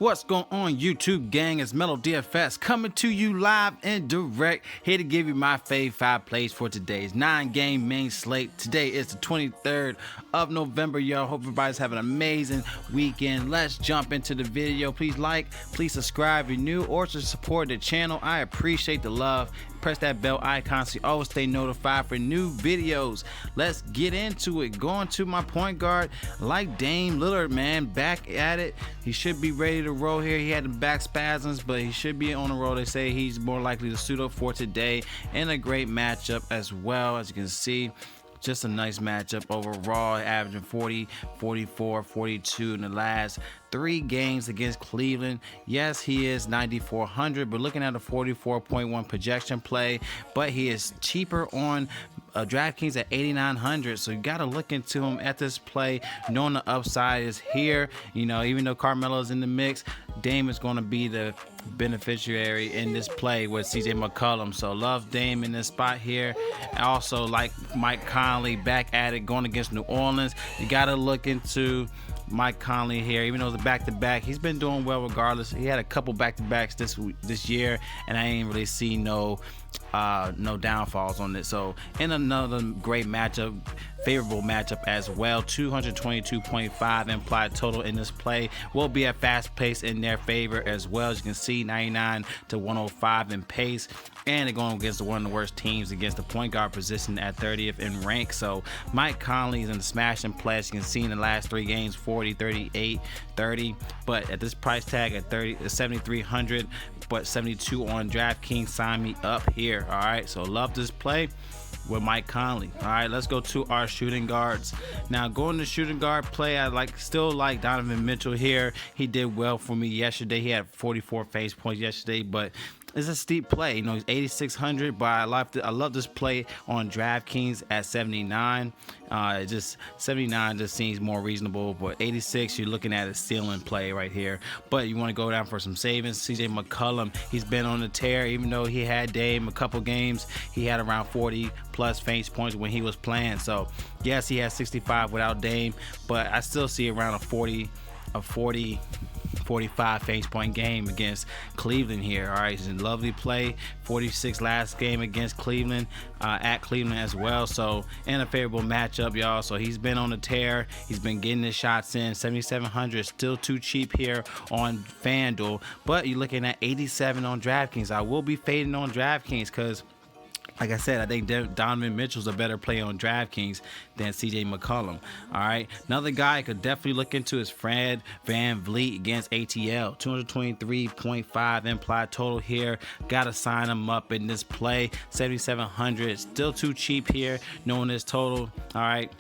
What's going on, YouTube gang? It's Mellow DFS coming to you live and direct, here to give you my fave 5 plays for today's 9-game main slate. Today is the 23rd of November, y'all. Hope everybody's having an amazing weekend. Let's jump into the video. Please like, please subscribe if you're new, or to support the channel. I appreciate the love. Press that bell icon so you always stay notified for new videos. Let's get into it. Going to my point guard, like Dame Lillard, man, back at it. He should be ready to roll here. He had the back spasms, but he should be on the roll. They say he's more likely to suit up for today, and a great matchup as well. As you can see, just a nice matchup overall, averaging 40, 44, 42 in the last 3 games against Cleveland. Yes, he is 9,400, but looking at a 44.1 projection play, but he is cheaper on DraftKings at 8,900, so you got to look into him at this play, knowing the upside is here. You know, even though Carmelo's in the mix, Dame is going to be the beneficiary in this play with CJ McCollum. So love Dame in this spot here. Also like Mike Conley back at it, going against New Orleans. You got to look into Mike Conley here, even though it's a back-to-back. He's been doing well regardless. He had a couple back-to-backs this year, and I ain't really seen no downfalls on it. So in another great matchup, favorable matchup as well, 222.5 implied total in this play. Will be a fast pace in their favor as well. As you can see, 99 to 105 in pace, and they're going against one of the worst teams against the point guard position at 30th in rank. So Mike Conley is in the smashing play. As you can see in the last 3 games, 40, 38, 30, but at this price tag at 7,300, but 72 on DraftKings. Sign me up here. All right, so love this play with Mike Conley. All right, let's go to our shooting guards. Now, going to shooting guard play, I still like Donovan Mitchell here. He did well for me yesterday. He had 44 face points yesterday, but it's a steep play. You know, he's 8,600, but I love this play on DraftKings at 79. Just 79 just seems more reasonable, but 86, you're looking at a ceiling play right here. But you want to go down for some savings. CJ McCollum, he's been on the tear. Even though he had Dame a couple games, he had around 40 plus face points when he was playing. So yes, he has 65 without Dame, but I still see around a 45 face point game against Cleveland here. All right, it's a lovely play. 46 last game against Cleveland, at Cleveland as well. So in a favorable matchup, y'all. So he's been on the tear. He's been getting his shots in. 7,700, still too cheap here on FanDuel, but you're looking at 87 on DraftKings. I will be fading on DraftKings because, like I said, I think Donovan Mitchell's a better play on DraftKings than CJ McCollum. All right, another guy I could definitely look into is Fred VanVleet against ATL. 223.5 implied total here. Got to sign him up in this play. 7,700, still too cheap here, knowing this total. All right.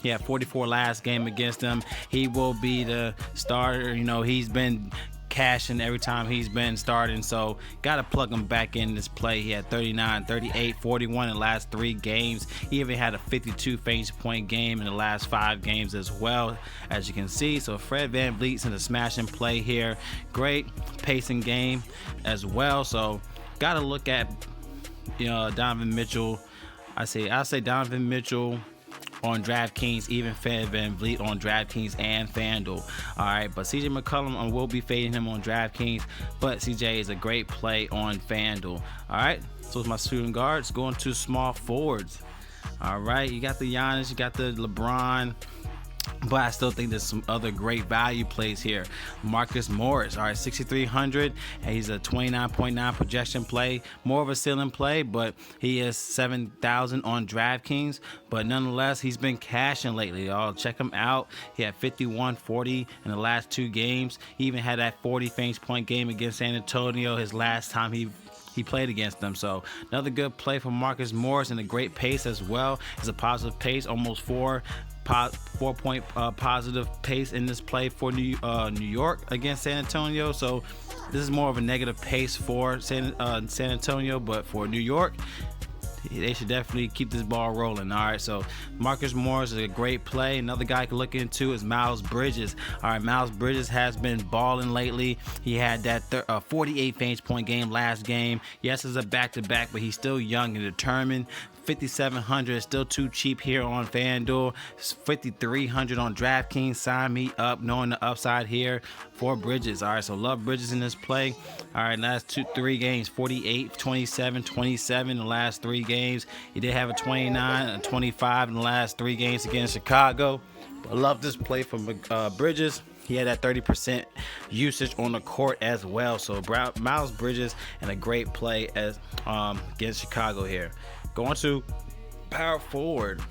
He had 44 last game against them. He will be the starter. You know, he's been cashing every time he's been starting, so gotta plug him back in this play. He had 39, 38, 41 in the last 3 games. He even had a 52 face point game in the last 5 games as well, as you can see. So Fred VanVleet's in the smashing play here. Great pacing game as well. So gotta look at, you know, Donovan Mitchell. I say Donovan Mitchell on DraftKings, even Fred VanVleet on DraftKings and FanDuel. All right, but CJ McCollum, I will be fading him on DraftKings, but CJ is a great play on FanDuel. All right, so it's my shooting guards. Going to small forwards. All right, you got the Giannis, you got the LeBron, but I still think there's some other great value plays here. Marcus Morris, all right, 6,300, and he's a 29.9 projection play. More of a ceiling play, but he is 7,000 on DraftKings. But nonetheless, he's been cashing lately, y'all. Check him out. He had 51, 40 in the last 2 games. He even had that 40 face point game against San Antonio his last time he played against them. So another good play for Marcus Morris, and a great pace as well. It's a positive pace, almost 4 point positive pace in this play for New York against San Antonio. So this is more of a negative pace for San Antonio, but for New York, they should definitely keep this ball rolling. All right, so Marcus Morris is a great play. Another guy I can look into is Miles Bridges. All right, Miles Bridges has been balling lately. He had that 48 fantasy point game last game. Yes, it's a back-to-back, but he's still young and determined. $5,700. Still too cheap here on FanDuel. It's $5,300 on DraftKings. Sign me up, knowing the upside here for Bridges. All right, so love Bridges in this play. All right, last 3 games, 48, 27, 27 in the last 3 games. He did have a 29 and 25 in the last 3 games against Chicago. But I love this play from Bridges. He had that 30% usage on the court as well. So Miles Bridges, and a great play as against Chicago here. Going to power forward.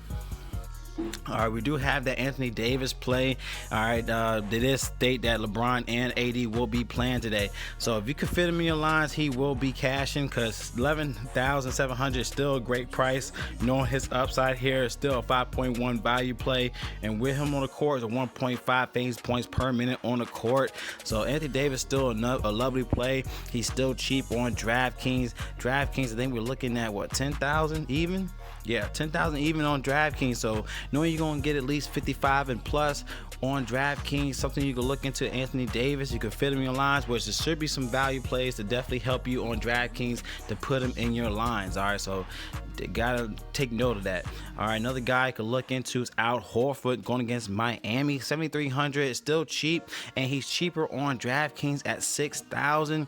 All right, we do have that Anthony Davis play. All right, they did state that LeBron and AD will be playing today. So if you can fit him in your lines, he will be cashing, because $11,700 is still a great price. Knowing his upside here is still a 5.1 value play, and with him on the court is a 1.5 fantasy points per minute on the court. So Anthony Davis still a lovely play. He's still cheap on DraftKings. DraftKings, I think we're looking at what, 10,000 even? Yeah, 10,000 even on DraftKings. So knowing you're going to get at least 55 and plus on DraftKings, something you can look into. Anthony Davis, you can fit him in your lines, which there should be some value plays to definitely help you on DraftKings to put him in your lines. All right, so you gotta take note of that. All right, another guy you can look into is Al Horford going against Miami. 7,300 is still cheap, and he's cheaper on DraftKings at 6,000.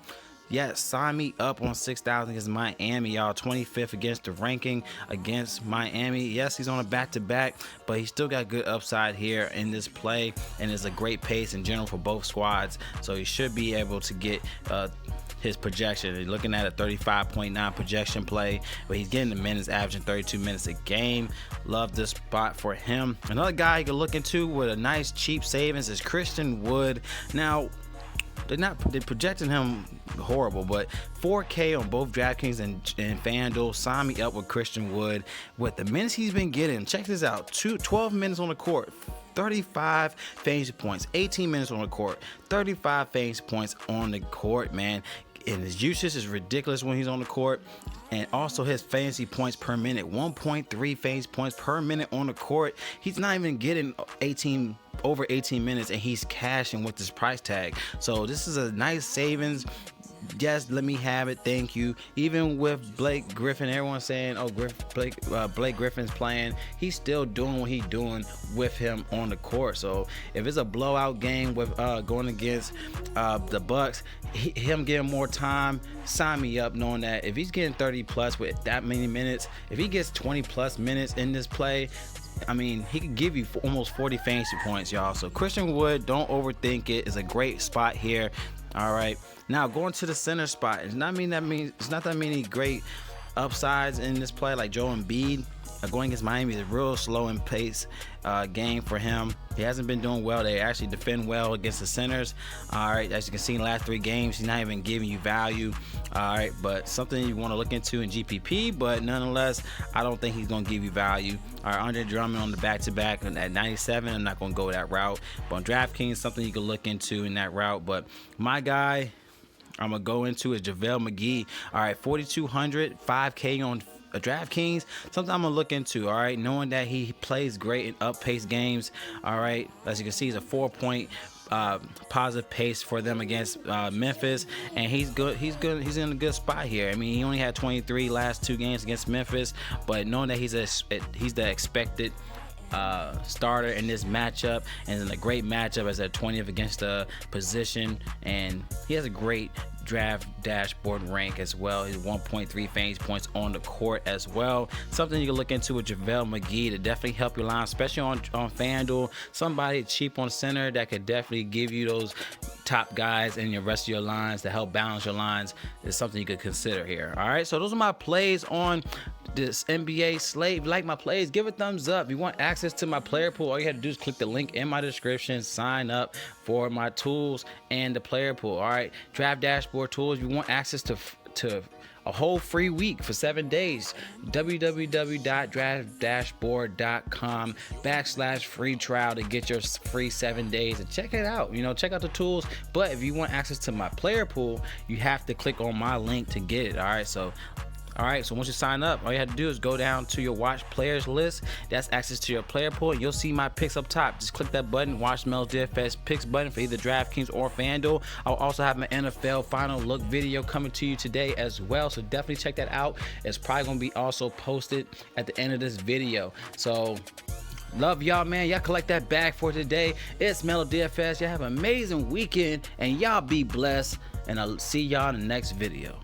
Yes, sign me up on 6,000 against Miami, y'all. 25th against the ranking against Miami. Yes, he's on a back-to-back, but he's still got good upside here in this play, and it's a great pace in general for both squads. So he should be able to get his projection. You're looking at a 35.9 projection play, but he's getting the minutes, averaging 32 minutes a game. Love this spot for him. Another guy you can look into with a nice cheap savings is Christian Wood. Now, they're projecting him horrible, but 4K on both DraftKings and FanDuel. Sign me up with Christian Wood. With the minutes he's been getting, check this out: 12 minutes on the court, 35 fantasy points, 18 minutes on the court, 35 fantasy points on the court, man. And his usage is ridiculous when he's on the court. And also his fantasy points per minute, 1.3 fantasy points per minute on the court. He's not even getting over 18 minutes, and he's cashing with this price tag. So this is a nice savings. Yes, let me have it, thank you. Even with Blake Griffin, everyone's saying, oh, Blake Griffin's playing, he's still doing what he's doing with him on the court. So if it's a blowout game with going against the Bucks, him getting more time, sign me up, knowing that if he's getting 30 plus with that many minutes, if he gets 20 plus minutes in this play, I mean, he could give you almost 40 fantasy points, y'all. So Christian Wood, don't overthink it. It's a great spot here. All right, now going to the center spot. It's not that many great upsides in this play. Like Joel Embiid going against Miami is a real slow in pace game for him. He hasn't been doing well. They actually defend well against the centers. All right, as you can see in the last 3 games, he's not even giving you value. All right, but something you want to look into in GPP, but nonetheless, I don't think he's going to give you value. All right, Andre Drummond on the back-to-back at 97. I'm not going to go that route. But on DraftKings, something you can look into in that route. But my guy I'm going to go into is JaVale McGee. All right, 4,200, 5K on DraftKings. Something I'm gonna look into. All right, knowing that he plays great in up-paced games. All right, as you can see, he's a 4-point positive pace for them against Memphis, and he's good. He's in a good spot here. I mean, he only had 23 last 2 games against Memphis, but knowing that he's the expected starter in this matchup, and in a great matchup as a 20th against the position, and he has a great draft dashboard rank as well. He's 1.3 fantasy points on the court as well. Something you can look into with JaVale McGee to definitely help your line, especially on FanDuel. Somebody cheap on center that could definitely give you those top guys in your rest of your lines to help balance your lines is something you could consider here. All right, so those are my plays on this NBA slate. If you like my plays, give a thumbs up. If you want access to my player pool, all you have to do is click the link in my description, sign up for my tools and the player pool. All right, draft dashboard tools. If you want access to a whole free week for 7 days, www.draftdashboard.com/free trial to get your free 7 days and check it out. Check out the tools. But if you want access to my player pool, you have to click on my link to get it. All right, so All right, so once you sign up, all you have to do is go down to your watch players list. That's access to your player pool. You'll see my picks up top. Just click that button, watch Melo DFS picks button for either DraftKings or FanDuel. I'll also have my NFL final look video coming to you today as well, so definitely check that out. It's probably gonna be also posted at the end of this video. So love y'all, man. Y'all collect that bag for today. It's Melo DFS. Y'all have an amazing weekend, and y'all be blessed, and I'll see y'all in the next video.